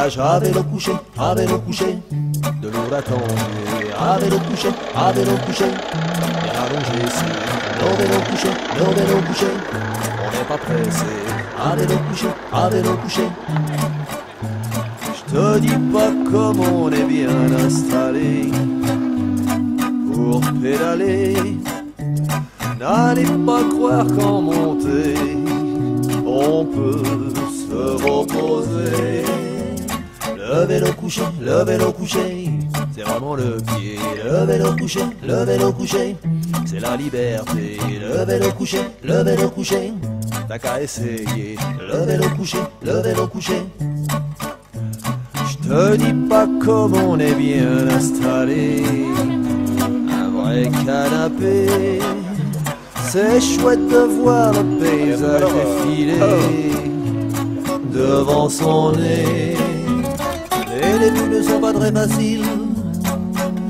Voyage à vélo couché, de lourd attendus. À vélo couché, bien allongé sur nos vélos couchés, on n'est pas pressé. À vélo couché, je te dis pas comme on est bien installé pour pédaler. N'allez pas croire qu'en montée on peut se reposer. Le vélo couché, c'est vraiment le pied. Le vélo couché, c'est la liberté. Le vélo couché, t'as qu'à essayer. Le vélo couché, je te dis pas comme on est bien installé. Un vrai canapé, c'est chouette de voir le paysage défiler devant son nez. Les débuts ne sont pas très faciles,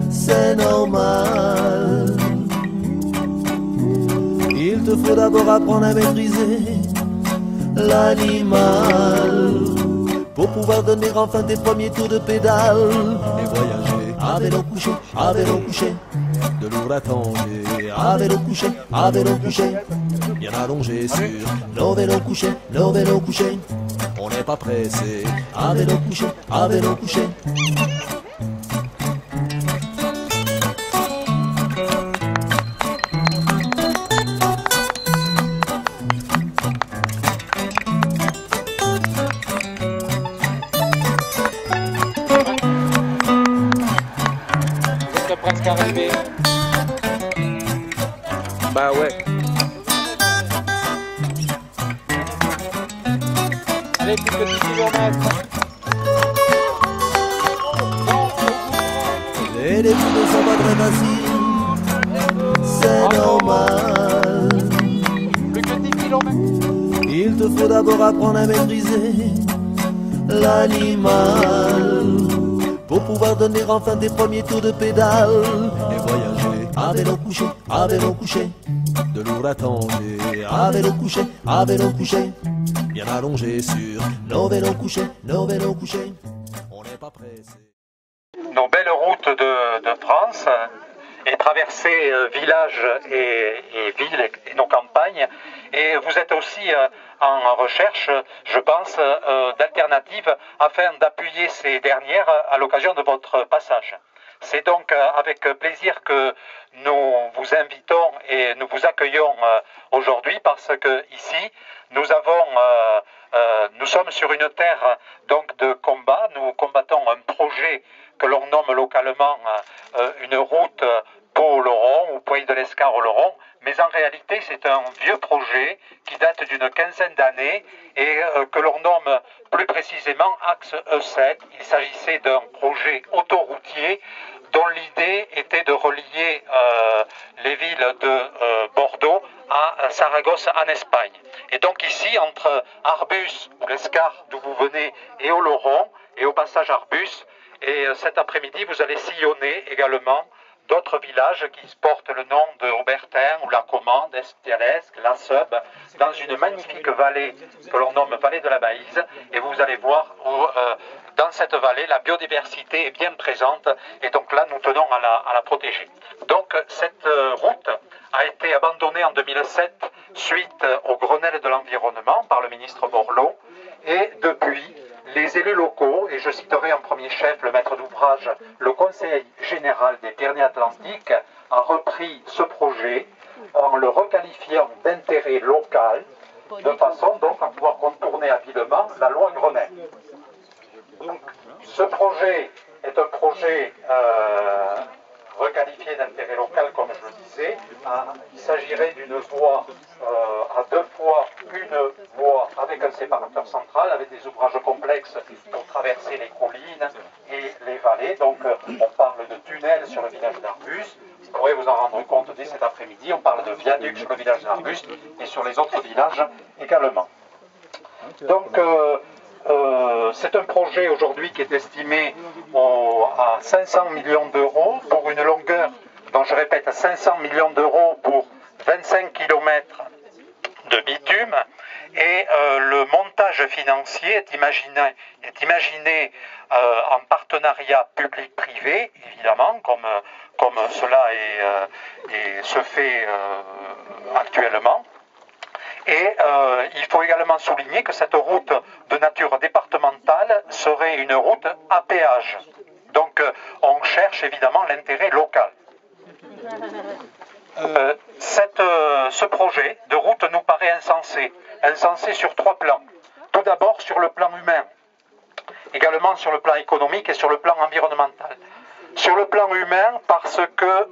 c'est normal. Il te faut d'abord apprendre à maîtriser l'animal pour pouvoir donner enfin tes premiers tours de pédale et voyager à vélo couché, de lourd attendu. À vélo couché, bien allongé sur nos vélos couchés, on n'est pas pressé. À vélo couché. C'est presque arrivé. Bah ouais. Allez, plus que 10 km. Les débuts ne sont pas très faciles, c'est normal. Plus que 10 km. Il te faut d'abord apprendre à maîtriser l'animal pour pouvoir donner enfin tes premiers tours de pédale et voyager à vélo couché, de lourd attendu. À vélo couché, bien allongé sur nos vélos couchés, on n'est pas pressé. Nos belles routes de France et traverser villages et villes et nos campagnes. Et vous êtes aussi en recherche, je pense, d'alternatives afin d'appuyer ces dernières à l'occasion de votre passage. C'est donc avec plaisir que nous vous invitons et nous vous accueillons aujourd'hui parce que ici, nous sommes sur une terre donc de combat. Nous combattons un projet que l'on nomme localement une route Pau-Oloron ou Puey de l'Escar-Oloron, mais en réalité c'est un vieux projet qui date d'une quinzaine d'années et que l'on nomme plus précisément Axe E7. Il s'agissait d'un projet autoroutier dont l'idée était de relier les villes de Bordeaux à Saragosse en Espagne. Et donc ici, entre Arbus, ou l'Escar d'où vous venez, et Oloron, et au passage Arbus, et cet après-midi, vous allez sillonner également d'autres villages qui portent le nom de Aubertin ou La Commande, Estialesque, La Seube, dans une magnifique vallée que l'on nomme vallée de la Baïse. Et vous allez voir où, dans cette vallée, la biodiversité est bien présente. Et donc là, nous tenons à la protéger. Donc cette route a été abandonnée en 2007 suite au Grenelle de l'environnement par le ministre Borloo. Et depuis, les élus locaux, et je citerai en premier chef le maître d'ouvrage, le Conseil général des Pyrénées-Atlantiques, a repris ce projet en le requalifiant d'intérêt local, de façon donc à pouvoir contourner habilement la loi Grenelle. Donc, ce projet est un projet requalifié d'intérêt local, comme je le disais. Il s'agirait d'une voie à deux fois une voie avec un séparateur central, avec des ouvrages complexes pour traverser les collines et les vallées. Donc on parle de tunnels sur le village d'Arbus. Vous pourrez vous en rendre compte dès cet après-midi. On parle de viaducs sur le village d'Arbus et sur les autres villages également. Donc c'est un projet aujourd'hui qui est estimé à 500 millions d'euros pour une longueur, dont je répète, 500 millions d'euros pour 25 km de bitume. Et le montage financier est imaginé en partenariat public-privé, évidemment, comme cela se fait actuellement. Et il faut également souligner que cette route de nature départementale serait une route à péage. Donc on cherche évidemment l'intérêt local. Ce projet de route nous paraît insensé sur 3 plans. Tout d'abord sur le plan humain, également sur le plan économique et sur le plan environnemental. Sur le plan humain parce que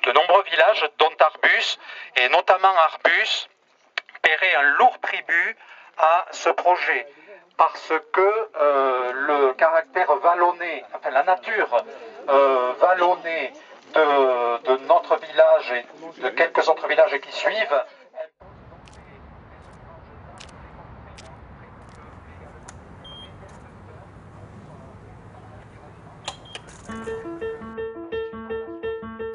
de nombreux villages, dont Arbus, et notamment Arbus, paieraient un lourd tribut à ce projet, parce que le caractère vallonné, enfin la nature vallonnée de notre village et de quelques autres villages qui suivent.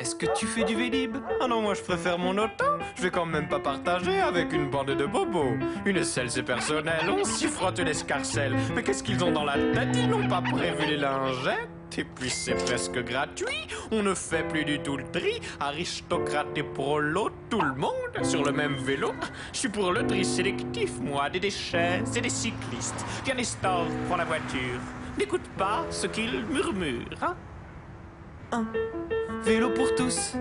Est-ce que tu fais du Vélib? Ah non, moi je préfère mon auto. Je vais quand même pas partager avec une bande de bobos. Une selle c'est personnel, on s'y frotte l'escarcelle. Mais qu'est-ce qu'ils ont dans la tête? Ils n'ont pas prévu les lingettes. Et puis c'est presque gratuit, on ne fait plus du tout le tri. Aristocrate et prolo, tout le monde sur le même vélo. Je suis pour le tri sélectif, moi, des déchets et des cyclistes. Viens Nestor, prends la voiture. N'écoute pas ce qu'ils murmurent, hein? Un vélo pour tous,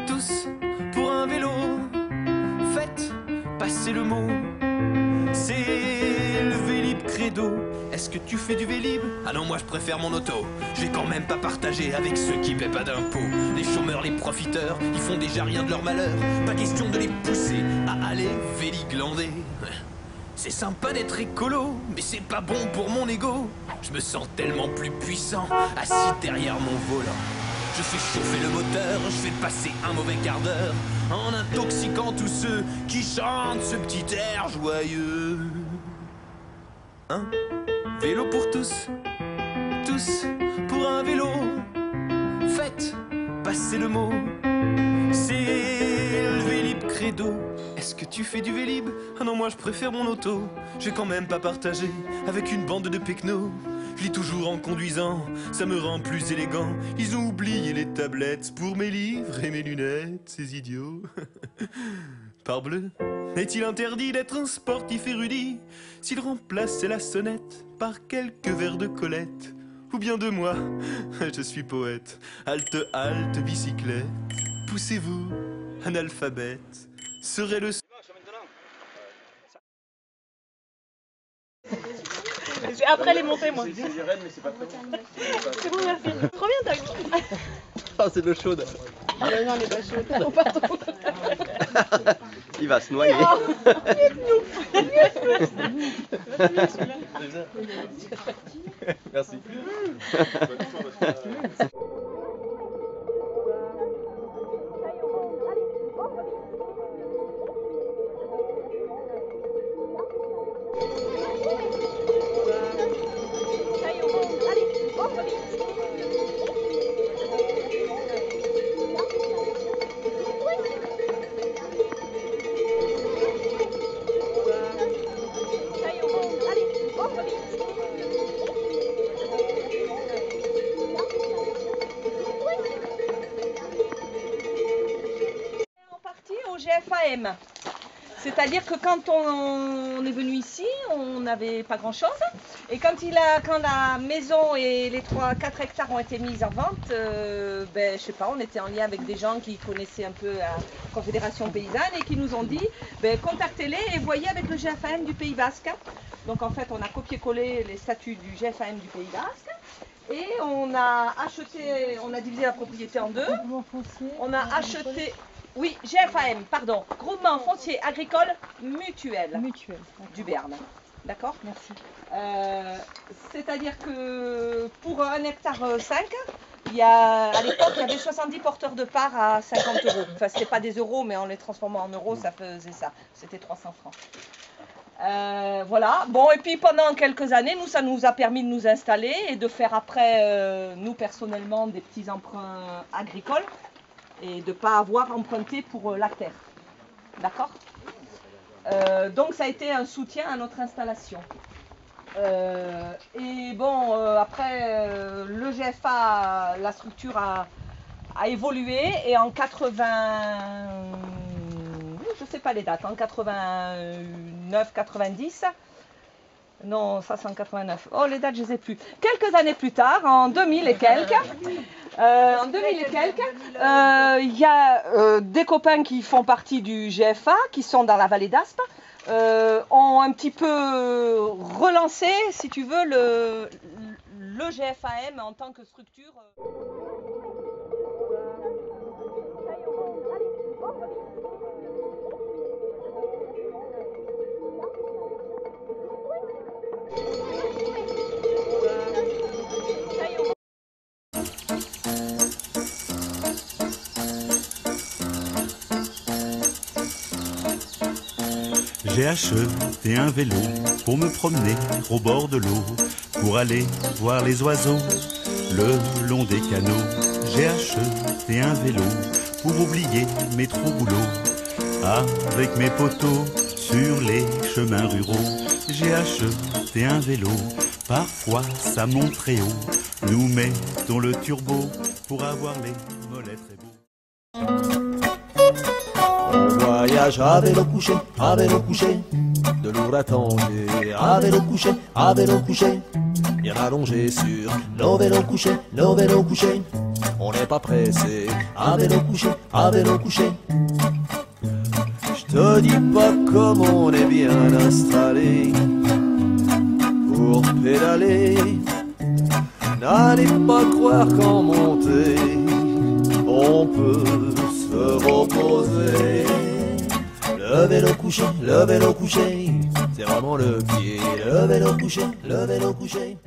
tous pour un vélo. Faites passer le mot, c'est le Vélib credo. Est-ce que tu fais du Vélib? Ah non, moi je préfère mon auto. Je vais quand même pas partager avec ceux qui paient pas d'impôts. Les chômeurs, les profiteurs, ils font déjà rien de leur malheur. Pas question de les pousser à aller véliglander. C'est sympa d'être écolo, mais c'est pas bon pour mon ego. Je me sens tellement plus puissant, assis derrière mon volant. Je fais chauffer le moteur, je fais passer un mauvais quart d'heure en intoxiquant tous ceux qui chantent ce petit air joyeux. Un vélo pour tous, tous pour un vélo. Faites passer le mot, c'est le Vélib credo. Est-ce que tu fais du Vélib? Ah non, moi je préfère mon auto. Je vais quand même pas partager avec une bande de pecnos. Je lis toujours en conduisant, ça me rend plus élégant. Ils ont oublié les tablettes pour mes livres et mes lunettes, ces idiots. Parbleu, est-il interdit d'être un sportif érudit s'il remplaçait la sonnette par quelques vers de Colette? Ou bien de moi, je suis poète. Halte, halte, bicyclette, poussez-vous, analphabète, serait le... Après les montées, moi. C'est bon, merci. Trop bien, t'as vu? Ah, c'est de l'eau chaude. Ah non, on n'est pas chaud. Oh, pardon. Il va se noyer. Merci. GFAM. C'est-à-dire que quand on est venu ici, on n'avait pas grand-chose. Et quand la maison et les 3-4 hectares ont été mis en vente, je sais pas, on était en lien avec des gens qui connaissaient un peu la Confédération Paysanne et qui nous ont dit, contactez-les et voyez avec le GFAM du Pays Basque. Donc en fait, on a copié-collé les statuts du GFAM du Pays Basque. Et on a divisé la propriété en deux. On a acheté... Oui, GFAM, pardon, Groupement Foncier Agricole Mutuel. Mutuel. Du Béarn. D'accord? Merci. C'est-à-dire que pour 1,5 hectare, à l'époque, il y avait 70 porteurs de parts à 50 €. Enfin, ce n'était pas des euros, mais en les transformant en euros, ça faisait ça. C'était 300 francs. Voilà. Bon, et puis pendant quelques années, ça nous a permis de nous installer et de faire après, nous personnellement, des petits emprunts agricoles. Et de ne pas avoir emprunté pour la terre. D'accord. Donc ça a été un soutien à notre installation. Et bon, après, le GFA, la structure a évolué et en 80, je ne sais pas les dates, en 89, 90, non, ça c'est en 89, oh les dates je ne sais plus, quelques années plus tard, en 2000 et quelques, il y a des copains qui font partie du GFA, qui sont dans la vallée d'Aspe, ont un petit peu relancé, si tu veux, le GFAM en tant que structure. J'ai acheté un vélo pour me promener au bord de l'eau, pour aller voir les oiseaux le long des canaux. J'ai acheté un vélo pour oublier mes trop boulots, avec mes poteaux sur les chemins ruraux. J'ai acheté un vélo, parfois ça monte très haut. Nous mettons le turbo pour avoir les mollets très beaux. On voyage à vélo couché, de Lourdes à Tanger, à vélo couché, bien allongé sur nos vélos couchés, on n'est pas pressé, à vélo couché. Je te dis pas comme on est bien installé pour pédaler, n'allez pas croire qu'en montée on peut se reposer. Le vélo couché, c'est vraiment le pied. Le vélo couché.